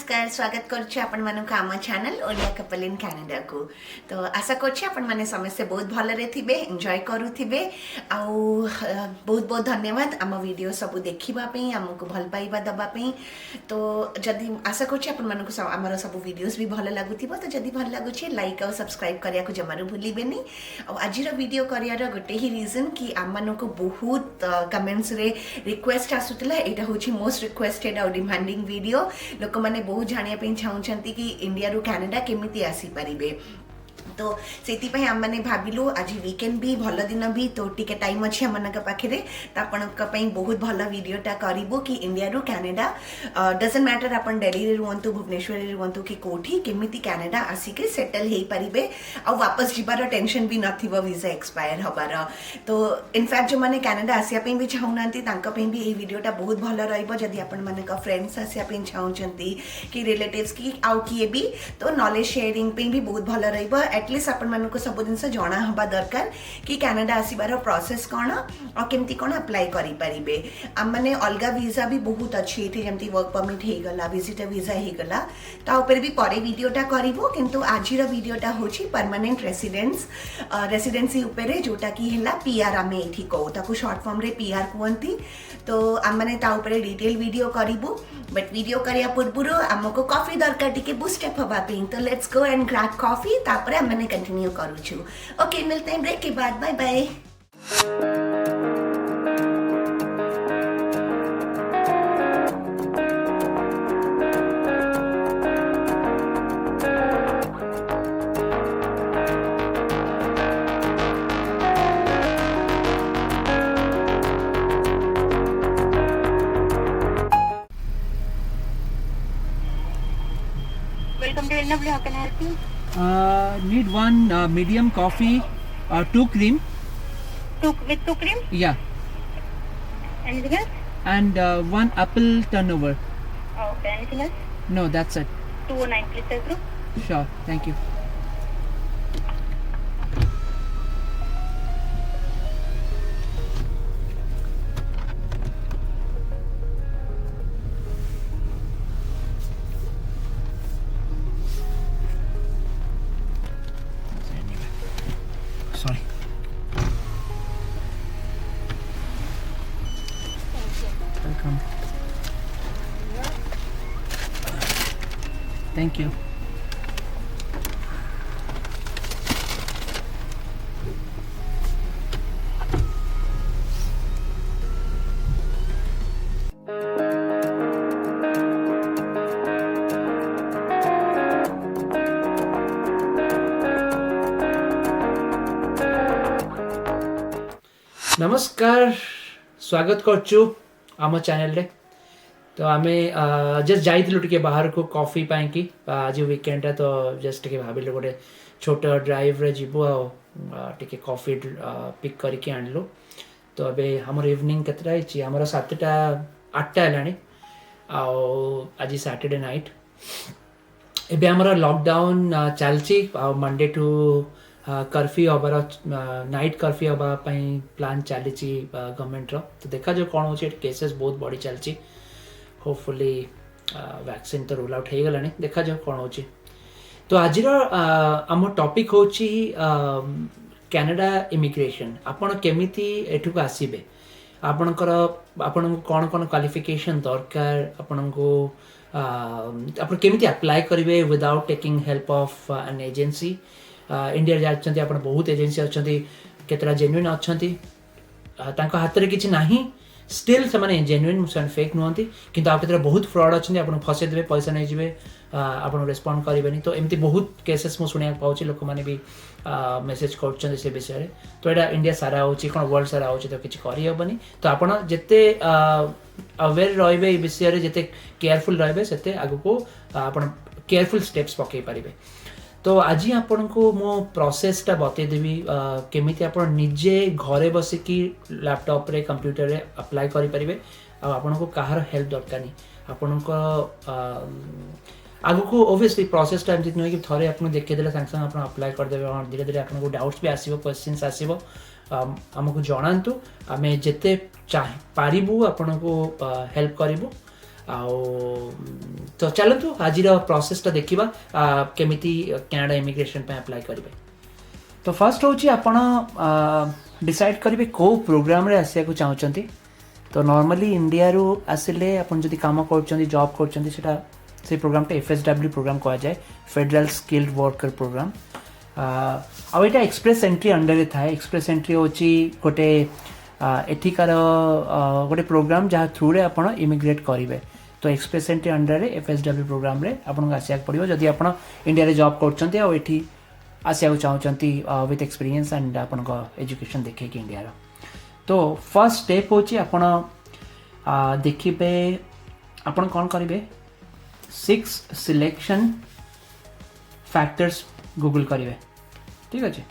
नमस्कार स्वागत करुच्छे आपण मानक आम channel Odia couple in Canada को। तो आशा करछे आपण माने समस्त बहुत भलरे थिबे एंजॉय करूथिबे आ बहुत बहुत धन्यवाद आम वीडियो सब देखिबा पई हमको भल पाइबा दबा पई। तो जदी आशा करछे आपण मानक हमर सब वीडियोस भी भल लागुथिबो तो जदी भल लागुछे लाइक और सब्सक्राइब करिया को जमारो भूलिबेनी। आ आजिर वीडियो करियार गोटे ही रीजन कि आम मानक बहुत कमेंट्स रे रिक्वेस्ट आसुतला एटा होची मोस्ट रिक्वेस्टेड और डिमांडिंग वीडियो। लोक मैंने बहुत जानिया पे चाहूँगी कि इंडिया रु कनाडा केमिति आसी पारिबे। तो से आम मैंने भाविलु आज वीकेंड भी भल दिन भी तो टिके टाइम अच्छे आम पाखे तो आपण बहुत भल वीडियोटा करूँ कि इंडिया रु कनाडा डजंट मैटर आपण दिल्ली रे रुहतु भुवनेश्वर रे रुहतु कि कोठी केमिति कनाडा आसिक सेटल हो पारे आ वापस जीवार टेंशन भी नथिबो वीजा एक्सपायर हबार। तो इनफैक्ट जो मैंने कनाडा आसिया पे भी चाहूना भी ये वीडियोटा बहुत भल रहिबो जदि आपण मानक फ्रेंड्स आसिया पे चाहूचंती कि रिलेटिव्स की आउ किए भी तो नॉलेज शेयरिंग पे भी बहुत भल रहिबो। एटलिस्ट आपण मानक सब जिनस जना हवा दरकार कि कनाडा आसीबार प्रोसेस कौन और केमती कौन अप्लाई करि परिबे। आम माने अलगा वीजा भी बहुत अच्छी एठी जेमती वर्क परमिट हे गला विजिटर वीजा हे गला ता ऊपर भी परे वीडियोटा करिवो किंतु आजिर वीडियोटा होची परमानेंट रेसिडेंसी ऊपर जोटा कि हैला पीआर आमे एठी कहू ताकू शॉर्ट फॉर्म रे पीआर कहंती। तो आम माने ता ऊपर डिटेल वीडियो करिवो बट वीडियो करिया पूर्व आमको कॉफी दरकार टिके बूस्ट अप हवा पे। तो let's go and grab coffee तापर आम माने कंटिन्यू करूछु। ओके मिलते हैं ब्रेक के बाद, bye bye. Welcome to LW. How can I help you? Need one medium coffee, 2 cream. With 2 cream? Yeah, Anything else? and 1 apple turnover. Okay. Anything else? No, that's it. 209, please sir through. Sure, thank you. Sorry. Welcome. Thank you. नमस्कार स्वागत करचु आम channel रे। तो आमे just जाइथिलु टिके बाहर को coffee पाई कि आज वीकेंड है तो जस्ट टिके भाबिलु गोटे छोट ड्राइव रे जीवु आ टिके कॉफी पिक करके आनलु। तो अबे हमर इवनिंग केतरा हिची हमर 7टा 8टा हलानी आ आज सैटरडे नाइट एबे हमर लॉकडाउन चलची मंडे टू कर्फ्यू हबार नाइट कर्फ्यू हवा प्लान चली गवर्नमेंट रो। तो देखा जो कौन हो केसेस बहुत बढ़ी चलची। होपफुली वैक्सीन तो रोल आउट हो गलानी देखा जो कौन हो। तो आज आम टॉपिक हो कनाडा इमिग्रेशन। आपण केमिति एठू को आसीबे आपणकर आपण कौन कौन क्वालिफिकेशन दरकार आपण को आपण केमिति अप्लाई करिवे without taking help of an agency. India जाती आप बहुत एजेंसी अच्छा केतरा जेन्युइन अच्छा हाथ में किसी ना स्टिल से जेन्युइन से फेक नुहति किंतु आप बहुत फ्रॉड अच्छा आप फसईदे पैसा नहीं जाए आप रेस्पॉन्ड करेंगे। तो एमती बहुत केसेस मुझे शुणा पाँच लोक मैंने भी मेसेज कर से विषय। तो यहाँ इंडिया सारा हो वर्ल्ड सारा हो तो किसी करहबनी। तो आपड़ जिते अवेयर रे विषय जिते केयरफुल रे आग को आप केयरफुल स्टेप्स पकई पारे। तो आज आपण को मो प्रोसेसटा बतईदेवी केमिति आपण निजे घरे बसिकी लैपटॉप रे कंप्यूटर रे अप्लाई करि परिबे। आपण को कहार हेल्प दरकार नहीं आपण को आगु को ओबियसली प्रोसेस टाइम जितने कि थरे आपन देखे देले संग संग आपन अप्लाई कर देबे और धीरे धीरे आपन को डाउट्स भी आसीबो क्वेश्चंस आसीबो हमको जणांतु आमे जेते चाहे पारिबु आपन को हेल्प करिवु तो चलतु आज प्रोसेसटा देखा केमी कैनाडा इमिग्रेशन अप्लाई करेंगे। तो फर्स्ट हूँ आपण डिसाइड करेंगे कौ प्रोग्राम रे आसिया को चाहते। तो नॉर्मली इंडिया रू आसिले आपण जदि काम कर जॉब कर से प्रोग्राम FSW प्रोग्राम कहा जाए, federal skilled worker programme. आईटा express entry under थाए। एक्सप्रेस एंट्री हूँ गोटे एठिकार गोटे प्रोग्राम जहाँ थ्रू रे आपण इमिग्रेट करेंगे। तो express entry under FSW programme रे आपन आसिया पड़ो जदि आप इंडिया रे जॉब कर आसिया चाहते विथ एक्सपीरियंस एंड आपन एजुकेशन देखे कि इंडिया। तो फर्स्ट स्टेप हूँ आपण देखिए आपन कौन करेंगे 6 सिलेक्शन फैक्टर्स गूगल करेंगे। ठीक अच्छे।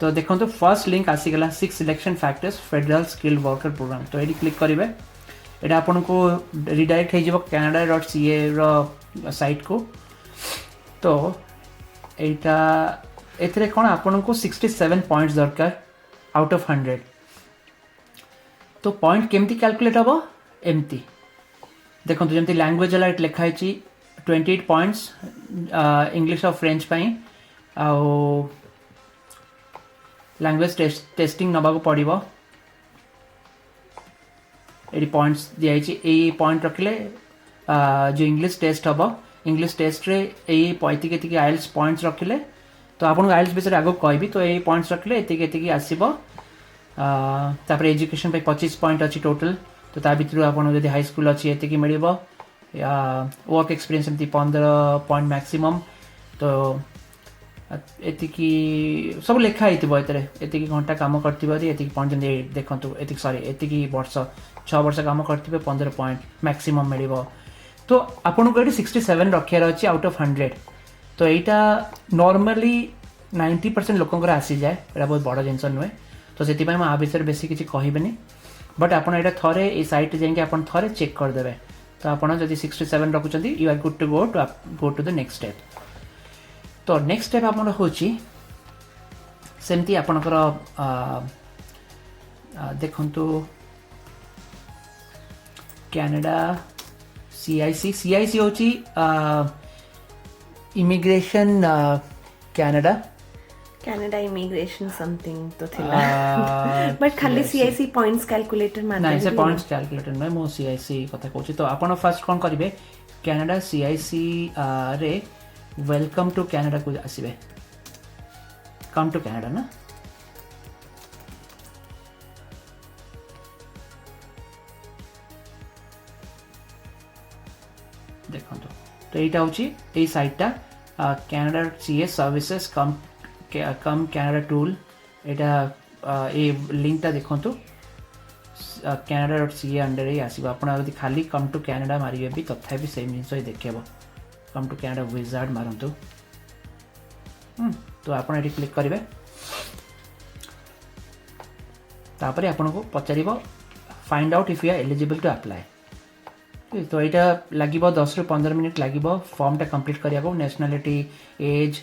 तो देखो तो फर्स्ट लिंक आसीगला 6 selection factors federal skilled worker program. तो ये क्लिक करेंगे, ये आपन को रिडायरेक्ट हो canada.ca साइट को। तो यहाँ एथरे कौन आपन को 67 पॉइंट्स दरकार आउट ऑफ 100। तो पॉइंट केमती कैलकुलेट हम एमती देखो जमी लैंग्वेज है लिखाई 28 पॉइंट्स इंग्लिश और फ्रेंच पाई लैंग्वेज टेस्टिंग नवा को पड़ो। ये पॉइंट्स दिखाई पॉइंट रखिले जो इंग्लिश टेस्ट हम इंग्लिश टेस्ट रे ये आइल्स पॉइंट्स रखिले। तो आपको आइल्स विषय आगे कहबी। तो ये पॉइंट्स रखिले ये आसब। तापर एजुकेशन पे 25 पॉइंट अच्छी टोटल। तो ता भीतर आपन जदि हाई स्कूल अच्छी ये मिल या वर्क एक्सपीरियंस एमती 15 पॉइंट मैक्सिमम। तो ये सब लिखाई ये घंटा कम करती पॉइंट जमी देखो सॉरी ये वर्ष 6 वर्ष कम करते 15 पॉइंट मैक्सिमम मिल। तो आपन को 67 रखार अच्छी आउट ऑफ 100। तो यहाँ नॉर्मली 90% लोकंर आसी जाए। यहाँ बहुत बड़ जिनस नुहे। तो से आ विषय बेस किसी कहबेनि बट आपड़ यहाँ थे ये सैट जाकि थे चेक करदे। तो आपड़ जब 67 रखुच्च you are good to go to the next step. तो नेक्स्ट स्टेप आप हूँ सेमती आपणकर देखु कैनाडा CIC हूँ इमिग्रेशन कनाडा इमिग्रेशन समथिंग तो थिला बट खाली CIC पॉइंट्स कैलकुलेटर माने नहीं से पॉइंट्स कैलकुलेटर में मो CIC कथा कहूँ। तो आपण फर्स्ट कौन करेंगे कैनाडा CIC रे वेलकम टू कैनाडा को आसबे। कम टू कैनाडा ना देखो। तो यहाँ हूँ ये साइटा canada.ca सर्विसेस कम कैनाडा टूल। यहाँ ये लिंकटा देखो canada.ca अंडर ही आसब। आप खाली कम टू कैनाडा मारे भी तथा भी सेम जिन ही देखेब। कम टू कैनाडा विजार्ड मारतु। तो आप क्लिक करेंगे। तापर आपन को पचार find out if you are eligible to apply. तो यहाँ लगे 10 ରୁ 15 मिनिट लगे फॉर्मटा कंप्लीट करिया नेशनलिटी एज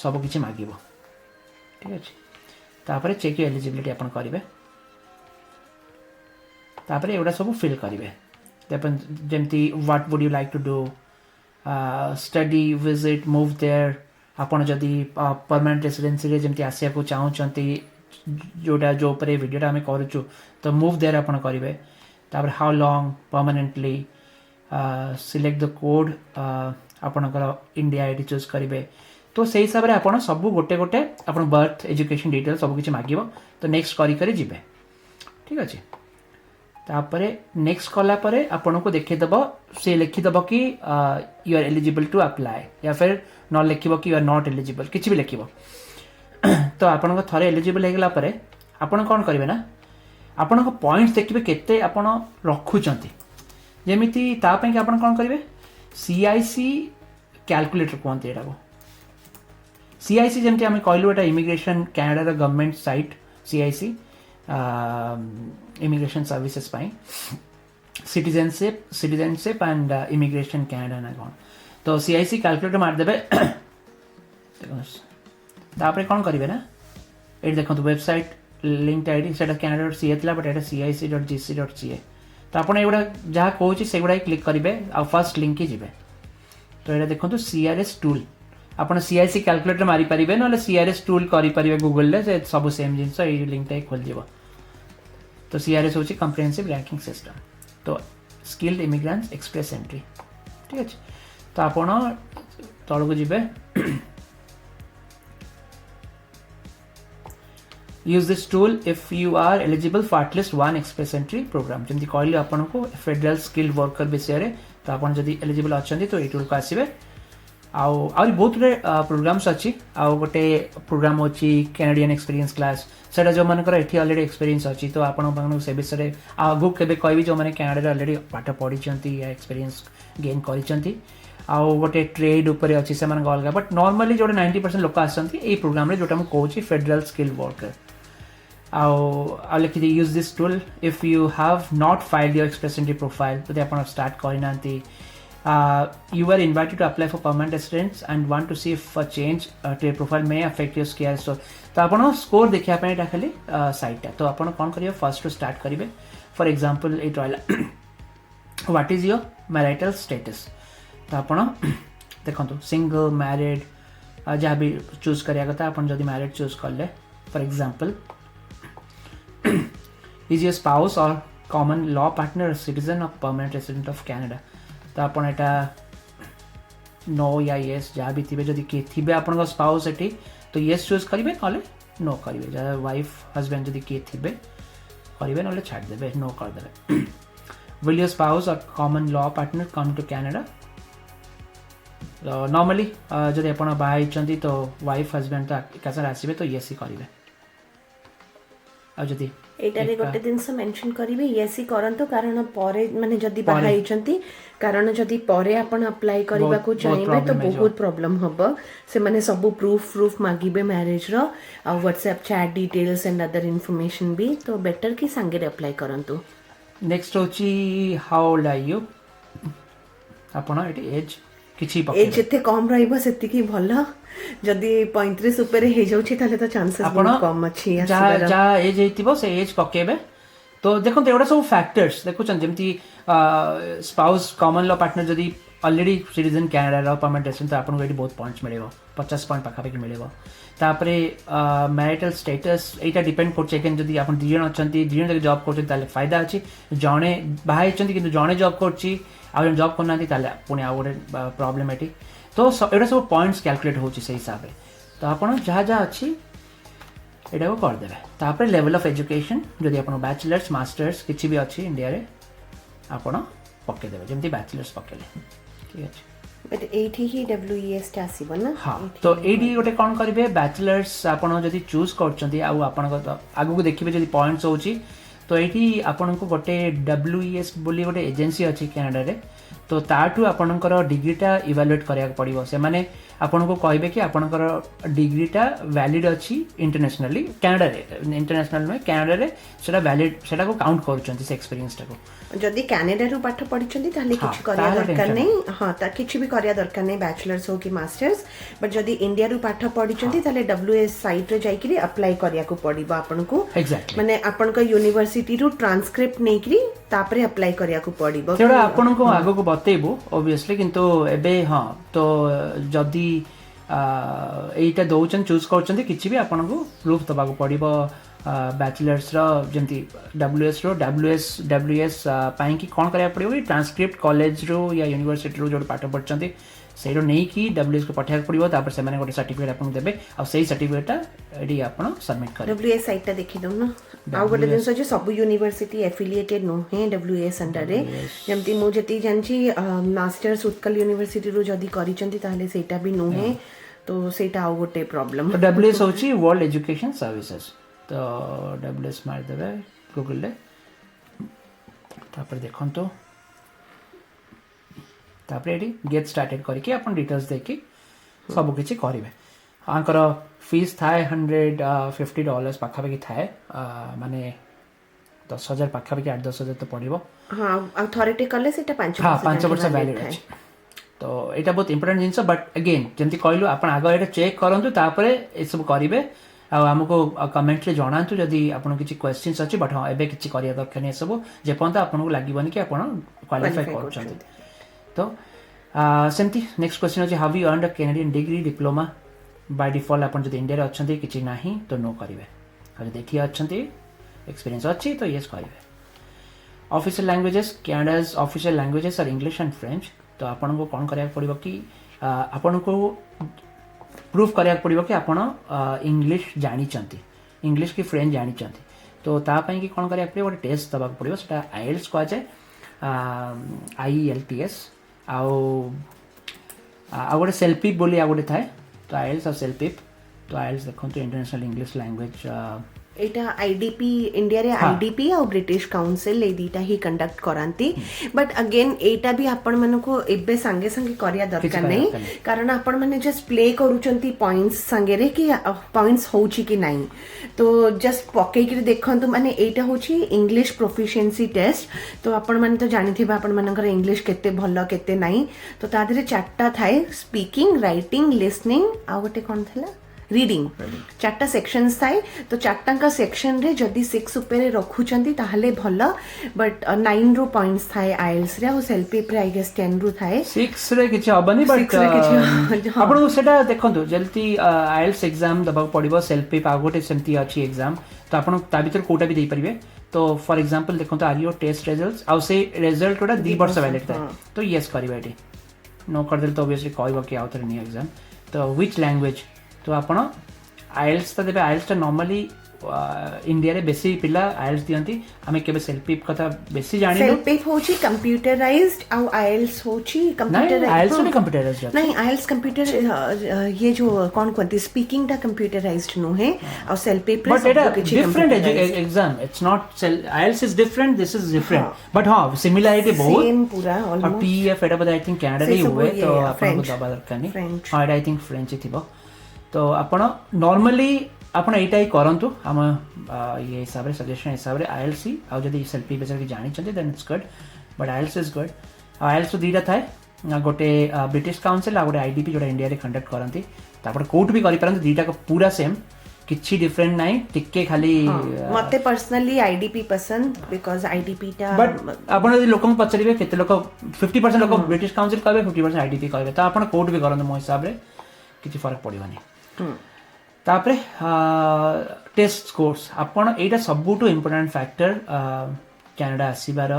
सब किसी मागे। ठीक अच्छे। तापर चेक यू एलिजिबिलिटी आपन करेंगे। तापर एगुड़ा सब फिल करेंगे जमती what would you like to do study visit move there. आपन जदि परमानेंट रेसिडेंसी रे जमती आसिया को चाहते जोटा जो वीडियोटा आम करूँ तो मूव देयर आपन करेंगे। तापर how long permanently select the code आपणकर इंडिया आईडी चूज करेंगे। तो से हिसाब से आप सब गोटे गोटे आप बर्थ एजुकेशन डिटेल सब किसी मागे। तो नेक्स्ट करी जीवे। ठीक अच्छे। तापर नेक्स्ट कलापर आपन को देखीदेव सी लिखिदेव कि you are eligible to apply या फिर न लिख कि यू आर नॉट एलिजिबल किसी भी लिख। तो आपन थे एलिजिबल होगला आपन कौन करेंगे ना आपण पॉइंट्स देखिए केते आपण रखुचंती जेमिति तापई कि आपण कौन करेंगे CIC कैलकुलेटर कहते हैं। CIC जमती आम कहलु एटा immigration Canada government site CIC immigration services pi citizenship and immigration Canada ना कौन। तो CIC कैलकुलेटर मारदेवे। तापर कौन करेंगे ना ये देखो वेबसाइट लिंक आईडी से canada.ca था बट ये CIC.gc.ca। तो आप एगुड़ा जहाँ कहूँ से गुड़ा क्लिक करेंगे आ फर्स्ट लिंक ही जी तो ये देखो सीआरएस टूल आपन सीआईसी कैलकुलेटर मारी पारिबे ना सीआरएस टूल करि पारिबे गूगल रे सब सेम जिनस ये लिंक टाइप खोल दिबो तो सीआरएस होची कम्प्रिहेंसिव रैंकिंग सिस्टम तो स्किल्ड इमिग्रेंट्स एक्सप्रेस एंट्री ठीक अछि तो आपन तळको जिबे use this tool if you are eligible for at least one express entry program जेमती कहली आपन को फेडरल स्किल्ड वर्कर विषय रे तो आपन जदी एलिजिबल अछंती तो ए टूल को आसीबे आउरी बहुत गुटे प्रोग्राम्स अच्छी आउ गोटे प्रोग्राम अच्छी कैनेडियन एक्सपीरियंस क्लास सेटा जो मानकर एठी ऑलरेडी एक्सपीरियंस अच्छी तो आपण से विषय आगु केबे कहबी जो माने कनाडा ऑलरेडी पाठ पढ़ी या एक्सपीरियंस गेन करिसंती आउ गोटे ट्रेड ऊपर अच्छी से मानक अलग बट नॉर्मली जो 90% लोक आसंती ए प्रोग्राम रे जोटा हम कहूची फेडरल स्किल वर्कर आउ लिखि use this tool if you have not filed your express entry profile तो आपण start करिनांती you are invited to apply for permanent residence and want to see if a change to your profile may affect your SCIS score. तो आपण score देखिया पे एटा खाली site तो आपण कोन करियो फर्स्ट टू स्टार्ट करिवे for example it royal what is your marital status तो आपण देखंतु सिंगल मैरिड जहाँ भी चूज करिया कथा आपण जदी मैरिड चूज करले for example is your spouse or common law partner citizen of permanent resident of Canada तो आपण एटा नो या येस जहाँ भी थे जदि किए थे आपण स्पाउस एटी तो येस चूज करेंगे ना नो करेंगे जहाँ वाइफ हजबैंड जदि किए थे करेंगे ना छाड़ देवे नो करदे will your spouse or common law partner come to Canada normally जदि आपण बाहर तो वाइफ हजबैंड तो एकासार आसबे तो येस ही करेंगे जदि एटारे गोटे जिनस मेंशन करिवे येसी करंतो कारण परे माने जदी बाहा हिचंती कारण जदी परे आपण अप्लाई करबा को चाहिबे तो बहुत प्रॉब्लम हबो से माने सब प्रूफ मागिबे मैरिज रो आ WhatsApp chat details and other information भी तो बेटर कि संगे अप्लाई करंतो नेक्स्ट होची हाउ ओल्ड आर यू आपण एटी एज किछि एज जेते कम रहइबो सेति की भलो जदी 35 ऊपर हे जाउछि ताले तो चांसेस बहुत कम अछि जा एज हेतिबो से एज पकेबे तो देखो एवढा सब फैक्टर्स देखो जेमती स्पाउस कॉमन लॉ पार्टनर जदी ऑलरेडी सिटीजन कैनेडा रो परमानेंट रेसिडेंट तो आपन को एटी बहुत पॉइंट्स मिलेबो 50 पॉइंट पाखापाखि मिलेबो तापरे मैरिटल स्टेटस एटा डिपेंड कर चेकन जदी आपन दिजन अछंती दिजन जदी जॉब करछन ताले फायदा अछि जणे बाहाय छंती किंतु जणे जॉब करछि आ जॉब करनाती ताले पुनी आ गोटे प्रॉब्लम एटी तो एटा सब पॉइंट्स कैलकुलेट होछि से हिसाब रे तो आपन जहाँ जहाँ अच्छी एटा को कर देबे तापरे लेवल ऑफ एजुकेशन जदी आपन बैचलर्स मास्टर्स किछि भी अछि इंडिया रे आपन पक्के देबे जेमती बैचलर्स पक्केले ठीक अछि बट एठी ही डब्ल्यूईएस टा आसीबो ना हां तो एडी गोटे कोन करिवे बैचलर्स आपन जदी चूज करचंती आ आपन को आगु को देखिबे जदी पॉइंट्स होछि तो एठी आपन को गोटे डब्ल्यूईएस बोली गोटे एजेंसी अछि कनाडा रे तो ताठू आपणकर डिग्रीटा इवालुएट करिया पड़िबो से माने आपन को कहबे कि आपणकर डिग्रीटा वैलिड अछि इंटरनेशनली कनाडा रे इंटरनेशनल में कनाडा रे सेटा वैलिड सेटा को काउंट करचंती से एक्सपीरियंस टा को जदी कनाडा रो पाठ पढिचंती ताले किछि करिया दरकार नै हां ता किछि भी करिया दरकार नै बैचलर्स हो कि मास्टर्स बट जदी इंडिया रो पाठ पढिचंती ताले डब्ल्यूएस साइट रे जाई कि अप्लाई करिया को पड़िबो आपन को एग्जैक्टली माने आपन को यूनिवर्सिटी रो ट्रांसक्रिप्ट नै करी तापरे अप्लाई करिया को पड़िबो तेरा आपन को आगो को बतेबो ऑब्वियसली किंतु एबे हां तो जदी एटा दोचन चूज करचंती किछि भी आपन को प्रूफ दबा को पड़िबो बैचलर्स रो जेमती डब्ल्यूएस पाई कि कोन करिया पड़िबो ट्रांसक्रिप्ट कॉलेज रो या यूनिवर्सिटी रो जो पाठ पढ़चंती सेरो नै कि डब्ल्यूएस को पठाक पड़िबो तापर से माने गोटे सर्टिफिकेट आपन देबे आ सेही सर्टिफिकेटटा एडी आपन सबमिट कर डब्ल्यूएस साइटटा देखि दउ ना आ गोटे दिन जे सब यूनिवर्सिटी एफिलिएटेड नो है डब्ल्यूएस अंडर रे जेमती मु जति जानची मास्टर्स उत्कल यूनिवर्सिटी रो जदी करिचंती ताले सेटा भी नो है तो सेटा आ गोटे प्रॉब्लम तो डब्ल्यूएस होची वर्ल्ड एजुकेशन सर्विसेज तो डब्ल्यूएस मार देबे गूगल रे तापर देखन तो तापर एडी गेट स्टार्टेड करके अपन डिटेल्स देखि सब किछि करिवे आंकर फीस थाए $150 पाखापाखि थाए माने 10,000 पाखापाखि 8-10,000 तो पड़िबो हां अथॉरिटी कले सेटा 5% हां 5% वैलिड अछि तो एटा बहुत इंपोर्टेंट जिंस बट अगेन जेंति कहलु आपण आगो एटा चेक करंतु तापरे ए सब करिवे आमको कमेंट रे जणातु जदि आपन किछि क्वेश्चंस अछि बट हां एबे किछि करिया दरकार नै सब जे पन्त आपन लागीबनी कि आपन क्वालिफाई करछन तो सेमती नेक्स्ट क्वेश्चन अछि how you earned a Canadian degree diploma by default आपन जदि इंडिया रे अछंती किछि नाही तो नो करिवे अगर देखि अछंती एक्सपीरियंस अछि तो यस करिवे official languages Canada's official languages are English and French तो आपन को कोन करिया पड़िबो कि आपन को प्रूफ करिया पड़िबो कि आपन इंग्लिश जानि चंती इंग्लिश की फ्रेंच जानि चंती तो ता पई कि कोन करिया पड़िबो टेस्ट दबा पड़िबो सेटा आईएलटीएस को जाय आईएलटीएस आ गोटे सेल्फिप बोली आ गोटे थाए तो आईएलटीएस और सेल्फिप तो आईएलटीएस देखो तो इंटरनेशनल इंग्लिश लैंग्वेज एटा आईडीपी इंडिया रे आईडीपी और ब्रिटिश काउंसिल ए दीटा ही कंडक्ट करांती बट अगेन एटा भी आपण मन को एबे संगे संगे करिया दरकार नहीं कारण आपण माने जस्ट प्ले करूचंती पॉइंट्स संगे रे कि पॉइंट्स होची कि नहीं तो जस्ट पके कि देखंतु माने एटा होची इंग्लिश प्रोफिशिएंसी टेस्ट तो आपण माने तो जानि थिबा आपण मानकर इंग्लिश केते भलो केते नहीं तो तादरे चारटा थाए स्पीकिंग राइटिंग लिसनिंग आ गोटे कोन थला रीडिंग चारटा सेक्शंस थाए तो चारटा सेक्शन रे जदि 6 ऊपर रखुचंती ताहले भलो बट 9 रो पॉइंट्स थाए आईएलटीएस रे और सेल्फिप रे आई गेस 10 रो थाए 6 रे किछ हबनी बट आपण सेटा देखंतु जल्दी आईएलटीएस एग्जाम दबा पड़िबो सेल्फिप आ गोटे सेमती अछि एग्जाम तो आपण ता भीतर कोटा भी दे परिबे तो फॉर एग्जांपल देखंतु आर योर टेस्ट रिजल्ट्स आ से रिजल्ट कोटा 2 वर्ष वैलिड थाए तो यस करिबे एटी नो कर देल तो ऑब्वियसली कहबो कि आउथर नी एग्जाम तो व्हिच लैंग्वेज तो आपण आईएलटीएस तो देबे आईएलटीएस नॉर्मली इंडिया रे बेसी पिला आईएलटीएस दियंती हमें केबे सेल्फिप कथा बेसी जानि सेल्फिप होची कंप्यूटराइज्ड आ आईएलटीएस होची कंप्यूटराइज्ड आईएलटीएस भी कंप्यूटराइज्ड नहीं आईएलटीएस कंप्यूटर ये जो कौन कोनती स्पीकिंग दा कंप्यूटराइज्ड नो है और सेल्फिप but Etah different exam it's not IELTS is different this is different but हां सिमिलरिटी बहुत सेम पूरा ऑलमोस्ट और PF Etah but I think Canada रे हुए तो आपण को दबा दरकार नहीं हां आई थिंक फ्रेंच थिबो तो आपण नॉर्मली आपण एटा ही करंतु हम ये हिसाब रे सजेशन हिसाब रे आईएलटीएस आ जदी सेल्फी बेचर की जानि चंते then it's good but IELTS is good IELTS दीटा थाए गोटे ब्रिटिश काउंसिल आ गोटे आईडीपी जोटा इंडिया रे कंडक्ट करंती तापर कोर्ट भी करि परंती दीटा को पूरा सेम किछि डिफरेंट नाही टिके खाली मते पर्सनली आईडीपी पसंद बिकॉज़ आईडीपी टा बट आपण यदि लोकन पचरिबे केते लोक 50% लोक ब्रिटिश काउंसिल कहबे 50% आईडीपी कहबे त आपण कोर्ट भी करंत मो हिसाब रे किछि फरक पड़िबानी तापरे टेस्ट स्कोर्स आपण एटा सबुटु इंपोर्टेंट फैक्टर कनाडा आसीबार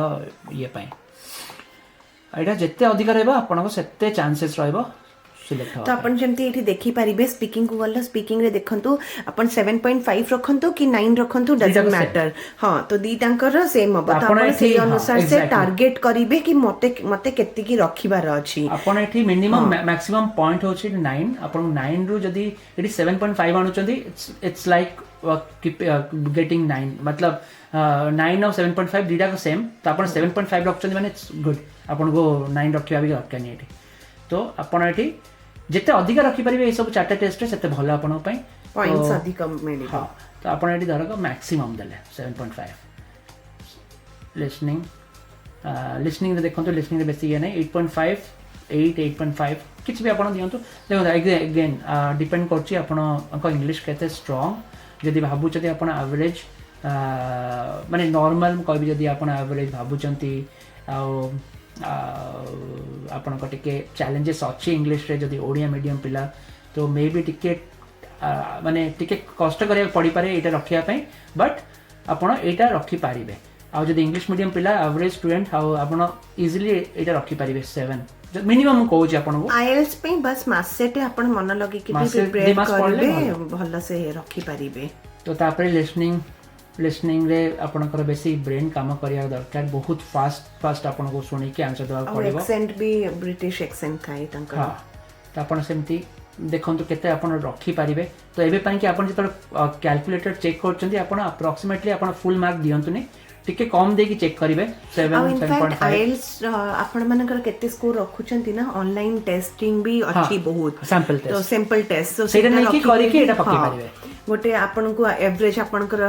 ये पई एटा जत्ते अधिक रहबा आपण को सेत्ते चांसेस रहबो सिलेक्ट हो तो अपन जेमती एठी देखि परिबे स्पीकिंग को वाला स्पीकिंग रे देखंतु अपन 7.5 रखंतु कि 9 रखंतु डजंट मैटर हां तो दी तांकर सेम अब तो अपन से अनुसार से टारगेट करिवे कि मते केत्ती की रखिबार अछि अपन एठी मिनिमम मैक्सिमम पॉइंट होछि 9 अपन 9 रु जदी एठी 7.5 आनु चंदी इट्स लाइक गेटिंग 9 मतलब 9 और 7.5 दीटा को सेम तो अपन 7.5 रखचंदी माने इट्स गुड अपन को 9 रखिबा भी दरकार नहीं एठी तो अपन एठी जेते अधिक रखि परिबे ए सब चारटा टेस्ट रे सेते भलो आपन पई पॉइंट्स अधिक मिले हां तो आपन एठी धरक मैक्सिमम देले 7.5 लिसनिंग रे देखंतु लिसनिंग रे बेसी ये नहीं 8.5 किछ भी आपन दियंतु देखो अगेन डिपेंड करछि आपन अंक इंग्लिश केते स्ट्रांग जदी भाबु छथि आपन एवरेज माने नॉर्मल कहबी जदी आपन एवरेज भाबु छथि आ आपण को टिके चैलेंजेस अच्छी इंग्लिश रे जदी ओडिया मीडियम पिला तो मे बी टिके माने टिके कष्ट करिया पड़ी पारे एटा रखिया पई बट आपण एटा रखि पारिबे आ जदी इंग्लिश मीडियम पिला एवरेज स्टूडेंट हाउ आपण इजीली एटा रखि पारिबे 7 मिनिमम को जे आपण को आईएलटीएस पे बस मासेटे आपण मन लगी कि प्रिपेयर करबे भलो से रखि पारिबे तो तापरे लिसनिंग रे आपनकर बेसी ब्रेन काम करिया दरकार बहुत फास्ट आपन को सुनी के आंसर देबा पड़िबो एक्सेंट भी ब्रिटिश एक्सेंट थाई तंकर हां त आपन सेमती देखंतु केते आपन रखि पारिबे तो एबे पई कि आपन जत कैलकुलेटर चेक करचंती आपन अप्रोक्सीमेटली आपन फुल मार्क दियंतु नि टिके कम दे की चेक करिवे 7.5 आईएलटीएस आपण मानकर केते स्कोर रखुचंती ना ऑनलाइन टेस्टिंग भी अच्छी बहुत सैंपल टेस्ट तो सैंपल टेस्ट तो सेटा नै कि करि के एटा पक्की पारिवे गोटे आपन को एवरेज आपनकर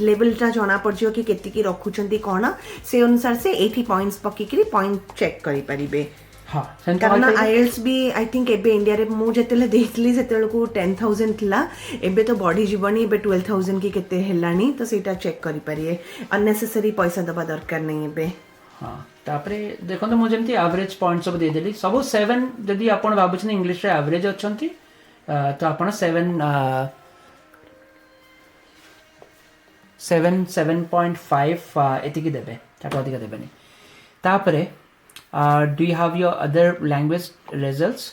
लेवल टा जणा पड़जियो कि केते की रखुचंती कोन से अनुसार से 80 पॉइंट्स पक्की करी पॉइंट चेक करि परिबे हाँ सेମିତି କାରଣ କହିପାରିବେ। ଆଇଏଲ୍ସ ବି ଆଇ ଥିଙ୍କ ଏବେ ଇଣ୍ଡିଆରେ ମୁଁ ଯେତେବେଳେ ଦେଇଥିଲି ସେତେବେଳକୁ 10,000 ଥିଲା, ଏବେ ତ ବଢ଼ିଯିବନି, ଏବେ 12,000 କି କେତେ ହେଲାଣି, ତ ସେଇଟା ଚେକ୍ କରିପାରିବେ, ଅନନେସେସରି ପଇସା ଦେବା ଦରକାର ନାହିଁ ଏବେ। ହଁ ତାପରେ ଦେଖନ୍ତୁ ମୁଁ ଯେମିତି ଆଭରେଜ ପଏଣ୍ଟ ସବୁ ଦେଇଦେଲି, ସବୁ 7 ଯଦି ଆପଣ ଭାବୁଛନ୍ତି ଇଂଲିଶରେ ଆଭରେଜ ଅଛନ୍ତି ତ ଆପଣ 7.5 ଏତିକି ଦେବେ, ତାଠୁ ଅଧିକ ଦେବେନି। ତାପରେ do you have your other language results,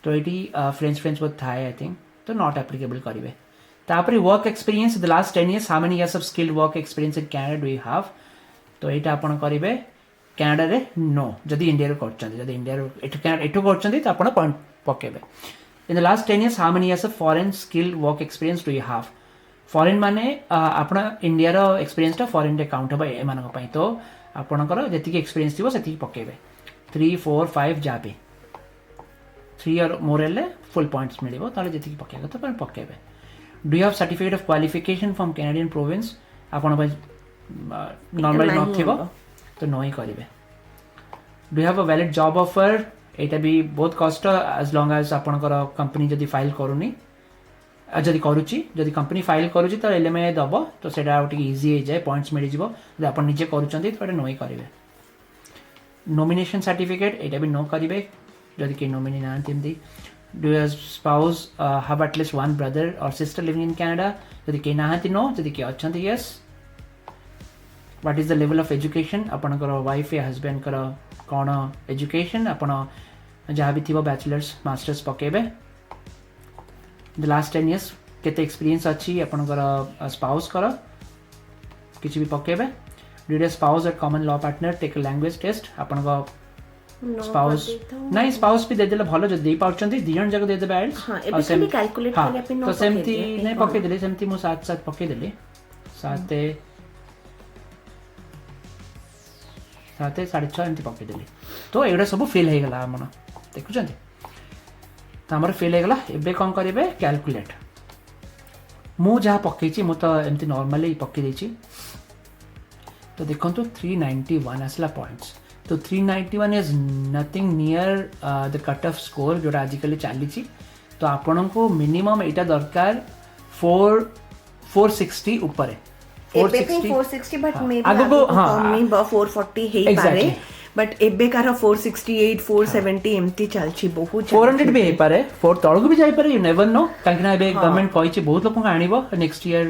ତ ଏଇଠି ଫ୍ରେଞ୍ଚ ବହୁତ ଥାଏ ଆଇ ଥିଙ୍କ, ତ ନଟ୍ ଆପ୍ଲିକେବଲ୍ କରିବେ। ତାପରେ work experience the last 10 years, how many years of skilled work experience in Canada do you have, ତ ଏଇଟା ଆପଣ କରିବେ କ୍ୟାନାଡାରେ नो, ଯଦି ଇଣ୍ଡିଆରୁ କରୁଛନ୍ତି, ଯଦି ଇଣ୍ଡିଆରୁ ଏଠୁ କରୁଛନ୍ତି ତ ଆପଣ ପଏଣ୍ଟ ପକେଇବେ। In the last 10 years, how many years of foreign skill work experience do you have, foreign ମାନେ ଆପଣ ଇଣ୍ଡିଆର ଏକ୍ସପିରିଏନ୍ସଟା ଫରେନ୍ରେ କାଉଣ୍ଟ ହେବ ଏମାନଙ୍କ ପାଇଁ, ତ ଆପଣଙ୍କର ଯେତିକି ଏକ୍ସପିରିଏନ୍ସ ଥିବ ସେତିକି ପକେଇବେ। 3, 4, 5 ଯାହା ବି 3 or more ହେଲେ ଫୁଲ୍ ପଏଣ୍ଟସ୍ ମିଳିବ, ତାହେଲେ ଯେତିକି ପକେଇବା କଥା ଆପଣ ପକେଇବେ। Do you have certificate of qualification from Canadian province, ଆପଣଙ୍କ ପାଇଁ ନର୍ମାଲି ନାହିଁ ନଥିବ ହେବ। ତ ନ ହିଁ କରିବେ। ଡୁ ୟୁ ହାଭ୍ ଅ ଭ୍ୟାଲିଡ୍ ଜବ୍ ଅଫର୍, ଏଇଟା ବି ବହୁତ କଷ୍ଟ, ଆଜ୍ ଲଙ୍ଗ୍ ଆଜ୍ ଆପଣଙ୍କର କମ୍ପାନୀ ଯଦି ଫାଇଲ୍ କରୁନି, ଯଦି କରୁଛି, ଯଦି କମ୍ପାନୀ ଫାଇଲ୍ କରୁଛି ତ LMI ଦେବ, ତ ସେଇଟା ଆଉ ଟିକେ ଇଜି ହେଇଯାଏ, ପଏଣ୍ଟସ୍ ମିଳିଯିବ। ଯଦି ଆପଣ ନିଜେ କରୁଛନ୍ତି ତ ଏଇଟା ନ ହିଁ କରିବେ। ନୋମିନେସନ୍ ସାର୍ଟିଫିକେଟ୍, ଏଇଟା ବି ନ କରିବେ ଯଦି କେହି ନୋମିନି ନାହାନ୍ତି ଏମିତି। Do your spouse have at least 1 brother or sister living in Canada, ଯଦି କେହି ନାହାନ୍ତି नो, ଯଦି କେହି ଅଛନ୍ତି Yes. What is the level of education, ଆପଣଙ୍କର ୱାଇଫ୍ या ହଜବେଣ୍ଡଙ୍କର କ'ଣ ଏଜୁକେସନ୍, ଆପଣ ଯାହା ବି ଥିବ ବ୍ୟାଚଲର୍ସ ମାଷ୍ଟର୍ସ ପକେଇବେ। ଦ ଲାଷ୍ଟ 10 years କେତେ ଏକ୍ସପିରିଏନ୍ସ ଅଛି ଆପଣଙ୍କର ସ୍ପାଉସ୍ଙ୍କର, କିଛି ବି ପକେଇବେ। Did your spouse or common law partner take language test, ଆପଣଙ୍କ ସ୍ପାଉସ୍ ନାଇଁ ସ୍ପାଉସ୍ ବି ଦେଇଦେଲେ ଭଲ, ଯଦି ଦେଇପାରୁଛନ୍ତି 2 ଜଣ ଯାକ ଦେଇଦେବେ ଆଇଏଲ୍ସ। ହଁ, ଏବେ ଖାଲି calculate କରିବା ପାଇଁ ତ ନ ସେମିତି ପକେଇଦିଏ, ନାଇଁ ହଁ। ପକେଇଦେଲି, ସେମିତି ମୁଁ 7 ପକେଇଦେଲି, 7 6.5 ଏମିତି ପକେଇଦେଲି। ତ ଏଗୁଡ଼ା ସବୁ ଫିଲ୍ ହେଇଗଲା, ଆମର ଦେଖୁଛନ୍ତି ତ ଆମର ଫିଲ୍ ହେଇଗଲା। ଏବେ କ'ଣ କରିବେ, କ୍ୟାଲକୁଲେଟ୍। ମୁଁ ଯାହା ପକେଇଛି, ମୁଁ ତ ଏମିତି ନର୍ମାଲି ପକେଇ ଦେଇଛି, ତ ଦେଖନ୍ତୁ 391 ଆସିଲା ପଏଣ୍ଟସ୍। ତ 391 is Nothing near the cut off score ଯେଉଁଟା ଆଜିକାଲି ଚାଲିଛି। ତ ଆପଣଙ୍କୁ ମିନିମମ୍ ଏଇଟା ଦରକାର 460 ଉପରେ। ଏବେ ପାଇଁ 460 ବଟ୍ ମେ ବି ଆଗକୁ ଆଗକୁ ହଁ କମିବ, 440 ହେଇପାରେ, Exactly. ବଟ୍ ଏବେକାର 468 470 ଏମିତି ଚାଲିଛି, ବହୁତ 400 ବି ହେଇପାରେ, 4 ତଳକୁ ବି ଯାଇପାରେ, ୟୁ ନେଭର ନୋ, କାହିଁକିନା ଏବେ ଗଭର୍ଣ୍ଣମେଣ୍ଟ କହିଛି ବହୁତ ଲୋକଙ୍କୁ ଆଣିବ ନେକ୍ସଟ ଇୟର,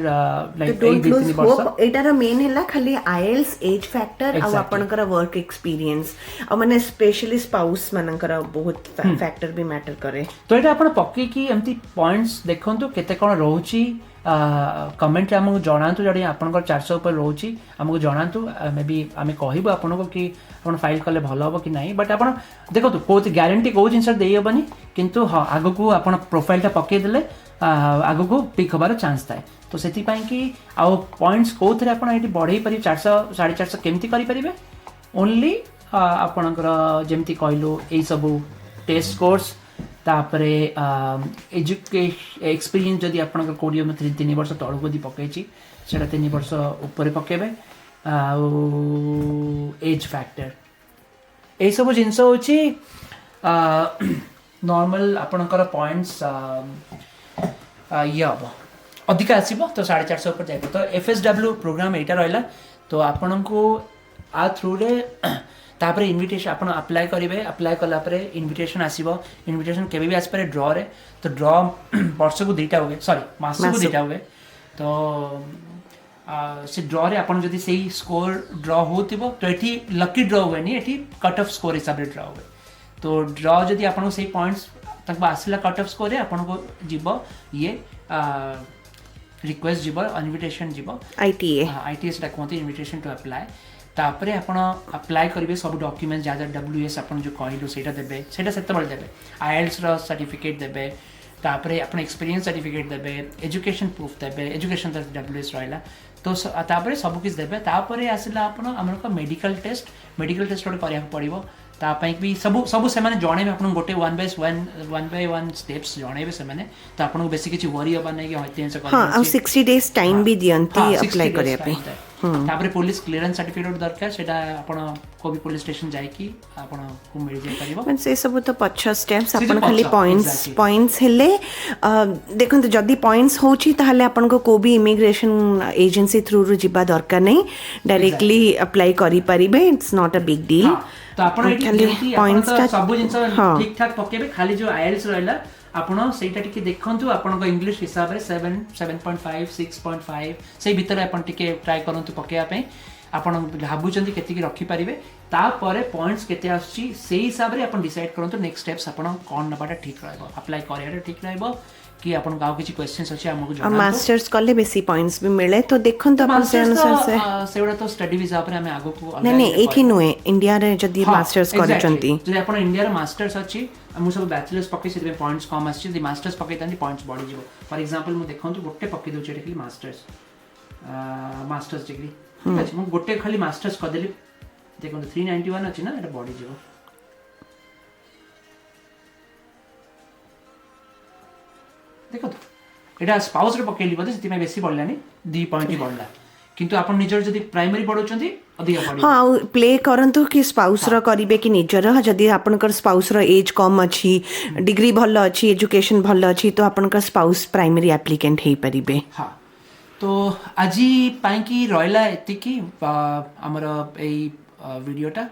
ଲାଇକ୍ ଏଇ ଡୋଣ୍ଟ 2-3 ଲୁଜ୍ ବର୍ଷ। ହୋପ୍। ଏଇଟାର ମେନ୍ ହେଲା ଖାଲି ଆଇଏଲ୍ସ, ଏଜ୍ ଫ୍ୟାକ୍ଟର ଆଉ Exactly. ଆପଣଙ୍କର ୱାର୍କ ଏକ୍ସପିରିଏନ୍ସ, ଆଉ ମାନେ ସ୍ପେଶାଲି ସ୍ପାଉସ୍ ମାନଙ୍କର ବହୁତ ଫ୍ୟାକ୍ଟର ବି ମ୍ୟାଟର କରେ। ତ ଏଇଟା ଆପଣ ପକେଇକି ଏମିତି ପଏଣ୍ଟସ୍ ଦେଖନ୍ତୁ କେତେ କ'ଣ ରହୁଛି, କମେଣ୍ଟରେ ଆମକୁ ଜଣାନ୍ତୁ। ଯଦି ଆପଣଙ୍କର 400 ଉପରେ ରହୁଛି ଆମକୁ ଜଣାନ୍ତୁ, ମେ ବି ଆମେ କହିବୁ ଆପଣଙ୍କୁ କି ଆପଣ ଫାଇଲ୍ କଲେ ଭଲ ହେବ କି ନାହିଁ। ବଟ୍ ଆପଣ ଦେଖନ୍ତୁ କେଉଁ ଗ୍ୟାରେଣ୍ଟି କେଉଁ ଜିନିଷ ଦେଇହେବନି, କିନ୍ତୁ ହଁ ଆଗକୁ ଆପଣ ପ୍ରୋଫାଇଲ୍ଟା ପକେଇଦେଲେ ଆଗକୁ ପିକ୍ ହେବାର ଚାନ୍ସ ଥାଏ। ତ ସେଥିପାଇଁ କି ଆଉ ପଏଣ୍ଟସ୍ କେଉଁଥିରେ ଆପଣ ଏଇଠି ବଢ଼େଇ ପାରିବେ, 400 450 କେମିତି କରିପାରିବେ, ଓନ୍ଲି ଆପଣଙ୍କର ଯେମିତି କହିଲୁ ଏଇସବୁ ଟେଷ୍ଟ କୋର୍ସ, ତାପରେ ଏକ୍ସପିରିଏନ୍ସ ଯଦି ଆପଣଙ୍କର କୋଡ଼ିଏ 3 ବର୍ଷ ତଳକୁ ଯଦି ପକେଇଛି ସେଇଟା 3 ବର୍ଷ ଉପରେ ପକେଇବେ, ଆଉ ଏଜ୍ ଫ୍ୟାକ୍ଟର, ଏଇସବୁ ଜିନିଷ ହେଉଛି ନର୍ମାଲ ଆପଣଙ୍କର ପଏଣ୍ଟସ୍ ଇଏ ହେବ, ଅଧିକା ଆସିବ, ତ 450 ଉପରେ ଯାଇବ। ତ FSW ପ୍ରୋଗ୍ରାମ୍ ଏଇଟା ରହିଲା। ତ ଆପଣଙ୍କୁ ଆ ଥ୍ରୁରେ ତାପରେ ଇନଭିଟେସନ୍ ଆପଣ ଆପ୍ଲାଏ କରିବେ, ଆପ୍ଲାଏ କଲା ପରେ ଇନଭିଟେସନ୍ ଆସିବ। ଇନଭିଟେସନ୍ କେବେ ବି ଆସିପାରେ ଡ୍ରରେ, ତ ଡ୍ର ବର୍ଷକୁ 2ଟା ହୁଏ, ସରି ମାସକୁ 2ଟା ହୁଏ। ତ ସେ ଡ୍ରରେ ଆପଣ ଯଦି ସେଇ ସ୍କୋର ଡ୍ର ହେଉଥିବ, ତ ଏଠି ଲକି ଡ୍ର ହୁଏନି, ଏଠି କଟ୍ ଅଫ୍ ସ୍କୋର ହିସାବରେ ଡ୍ର ହୁଏ। ତ ଡ୍ର ଯଦି ଆପଣଙ୍କୁ ସେଇ ପଏଣ୍ଟସ୍ ତାଙ୍କୁ ଆସିଲା କଟ୍ ଅଫ୍ ସ୍କୋରରେ, ଆପଣଙ୍କୁ ଯିବ ଇଏ ରିକ୍ୱେଷ୍ଟ ଯିବ, ଇନଭିଟେସନ୍ ଯିବ, ITS ସେଟା କୁହନ୍ତି, ଇନଭିଟେସନ୍ ଟୁ ଆପ୍ଲାଏ। ତାପରେ ଆପଣ ଆପ୍ଲାଏ କରିବେ ସବୁ ଡକ୍ୟୁମେଣ୍ଟ ଯାହା ଯାହା WS ଆପଣ ଯେଉଁ କହିଲୁ ସେଇଟା ଦେବେ, ସେଇଟା ସେତେବେଳେ ଦେବେ। ଆଇଏଲ୍ସର ସାର୍ଟିଫିକେଟ୍ ଦେବେ, ତାପରେ ଆପଣ ଏକ୍ସପିରିଏନ୍ସ ସାର୍ଟିଫିକେଟ୍ ଦେବେ, ଏଜୁକେସନ୍ ପ୍ରୁଫ୍ ଦେବେ, ଏଜୁକେସନ୍ ତ WS ରହିଲା। ତ ତାପରେ ସବୁ କିଛି ଦେବେ। ତାପରେ ଆସିଲା ଆପଣ ଆମର ମେଡ଼ିକାଲ ଟେଷ୍ଟ ଗୋଟେ କରିବାକୁ ପଡ଼ିବ। ତା ପାଇଁ ବି ସବୁ ସେମାନେ ଜଣେଇବେ ଆପଣଙ୍କୁ, ଗୋଟେ 1 by 1 steps ଜଣେଇବେ ସେମାନେ। ତ ଆପଣଙ୍କୁ ବେଶୀ କିଛି ୱରି ହେବା ନାହିଁ କି ହଁ, ଆଉ 60 days ଟାଇମ୍ ବି ଦିଅନ୍ତି ଆପ୍ଲାଏ କରିବା ପାଇଁ। तापर पुलिस क्लियरेंस सर्टिफिकेट दरकार सेटा आपण को भी पुलिस स्टेशन जाई कि आपण को मिल जाय परिबो ମାନେ ସେ ସବୁ ତ ପଛ ଷ୍ଟେପ୍ସ ସେ ଆପଣ ସବୁ ଖାଲି ପଛ, ପଏଣ୍ଟସ୍ exactly. ପଏଣ୍ଟସ୍ ହେଲେ ଦେଖନ୍ତୁ ଯଦି ପଏଣ୍ଟସ୍ ହେଉଛି ତାହେଲେ ଆପଣଙ୍କୁ କେଉଁ ବି ଇମିଗ୍ରେସନ୍ ଏଜେନ୍ସି ଥ୍ରୁରୁ ଯିବା ଦରକାର ନାହିଁ ଡାଇରେକ୍ଟଲି ଆପ୍ଲାଏ କରିପାରିବେ ଇଟ୍ସ ନଟ୍ ଅ ବିଗ୍ ଡିଲ୍ हाँ, तो आपण एठी खाली जेमती आपण points तो टा- सब जिंस हाँ। ठीक ठाक पकेबे खाली जो आईएलटीएस रहला आपण सेटा टिके देखंतु आपण को इंग्लिश हिसाब रे 7 7.5 6.5 सेही भीतर आपण टिके ट्राई करंतु पकेया पे आपण भाबुचंती केति की रखी परिबे तापरे पॉइंट्स केते आछी सेही हिसाब रे आपण डिसाइड करंतु नेक्स्ट स्टेप्स आपण कोन नबाटा ठीक रहबो अप्लाई करियाटा ठीक रहबो कि आपण गाव किछि क्वेश्चंस अछि हमकु और जणांतु मास्टर्स कले बेसी पॉइंट्स भी मिले तो देखंतु अपन से अनुसार से सेवडा तो स्टडी वीजा पर हमें आगो को नहीं नहीं एठी नुए इंडिया रे जदी मास्टर्स करचंती जदि आपण इंडिया रे मास्टर्स अछि मु सब बैचलर्स पके से पॉइंट्स कम आछि जदि मास्टर्स पके तनी पॉइंट्स बढ़ी जिवो फॉर एग्जांपल मु देखंतु गोटे पके दोचे खाली मास्टर्स डिग्री ठीक अछि मु गोटे खाली मास्टर्स क देली देखंतु 391 अछि ना एटा बढ़ी जिवो देखो एटा स्पाउस रे पकेली बदे सेति में बेसी बढ़लानी 2 पॉइंट ही बढ़ला किंतु आपण निजर जदि प्राइमरी पढौचंती अधिक बढ़ी हाँ प्ले करंतु कि स्पाउस रो करिवे कि निजर जदि आपनकर स्पाउस रो एज कम अछि डिग्री भल अछि एजुकेशन भल अछि तो आपनकर स्पाउस प्राइमरी एप्लिकेंट हेई परिबे हाँ तो आज पाई रहा एतिकी आमर वीडियोटा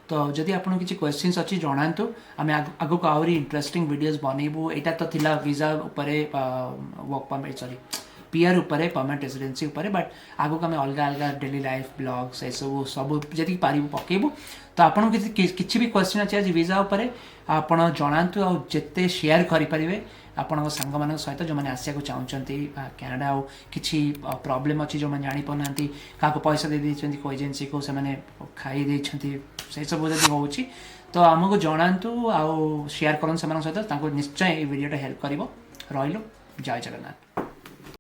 तो जदि आपन किसी क्वेश्चंस अच्छी जनातु आम आग को आहरी इंटरेस्टिंग वीडियोस बनइबू एटा तो थिला वीजा उपरे वर्क परमिट सॉरी पीआर उपरे परमानेंट रेजिडेंसी उपरे बट आगो को आम अलग अलग डेली लाइफ ब्लॉग्स ए सब जदि पारिबू पकेबू तो आपन किसी भी क्वेश्चन अच्छे आज वीजा उपरे आपन जनातु आ जेते शेयर करि परिबे आपण सांग मान सहित जो मैंने आसिया को चाहते कैनाडा आउ कि प्रॉब्लम अच्छी जो मैंने जानी पाना क्या पैसा दे देते को एजेंसी को से खाई देते से सब जब हो तो आमको जनातु आउ शेयर करन से सहित निश्चय ये वीडियोटा हेल्प कर रही जय जगन्नाथ।